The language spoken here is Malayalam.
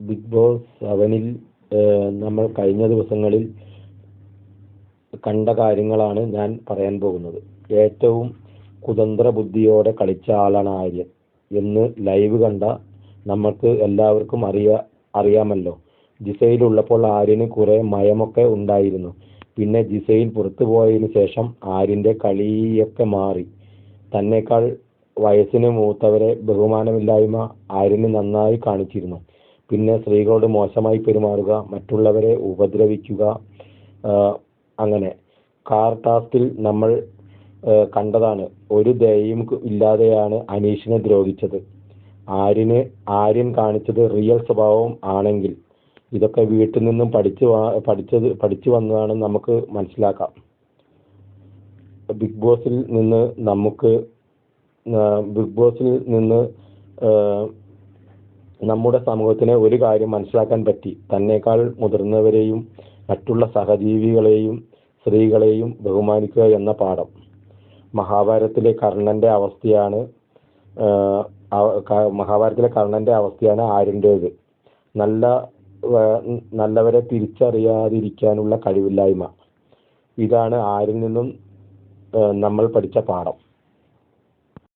ബിഗ് ബോസ് 7-ൽ നമ്മൾ കഴിഞ്ഞ ദിവസങ്ങളിൽ കണ്ട കാര്യങ്ങളാണ് ഞാൻ പറയാൻ പോകുന്നത്. ഏറ്റവും കുതന്ത്ര ബുദ്ധിയോടെ കളിച്ച ആളാണ് ആര്യൻ എന്ന് ലൈവ് കണ്ട നമുക്ക് എല്ലാവർക്കും അറിയാമല്ലോ. ജിസയിലുള്ളപ്പോൾ ആര്യന് കുറെ മയമൊക്കെ ഉണ്ടായിരുന്നു. പിന്നെ ജിസയിൽ പുറത്തു പോയതിനു ശേഷം ആര്യന്റെ കളിയൊക്കെ മാറി. തന്നെക്കാൾ വയസ്സിന് മൂത്തവരെ ബഹുമാനമില്ലായ്മ ആര്യന് നന്നായി കാണിച്ചിരുന്നു. പിന്നെ സ്ത്രീകളോട് മോശമായി പെരുമാറുക, മറ്റുള്ളവരെ ഉപദ്രവിക്കുക. അങ്ങനെ കാർ ടാസ്കിൽ നമ്മൾ കണ്ടതാണ്. ഒരു ദയയും ഇല്ലാതെയാണ് അനീഷിനെ ദ്രോഹിച്ചത്. ആര്യൻ കാണിച്ചത് റിയൽ സ്വഭാവം ആണെങ്കിൽ ഇതൊക്കെ വീട്ടിൽ നിന്നും പഠിച്ചു വന്നതാണെന്ന് നമുക്ക് മനസ്സിലാക്കാം. ബിഗ് ബോസിൽ നിന്ന് നമ്മുടെ സമൂഹത്തിന് ഒരു കാര്യം മനസ്സിലാക്കാൻ പറ്റി. തന്നെക്കാൾ മുതിർന്നവരെയും മറ്റുള്ള സഹജീവികളെയും സ്ത്രീകളെയും ബഹുമാനിക്കുക എന്ന പാഠം. മഹാഭാരതത്തിലെ കർണന്റെ അവസ്ഥയാണ് ആര്യൻ്റേത്. നല്ലവരെ തിരിച്ചറിയാതിരിക്കാനുള്ള കഴിവില്ലായ്മ. ഇതാണ് ആരിൽ നിന്നും നമ്മൾ പഠിച്ച പാഠം.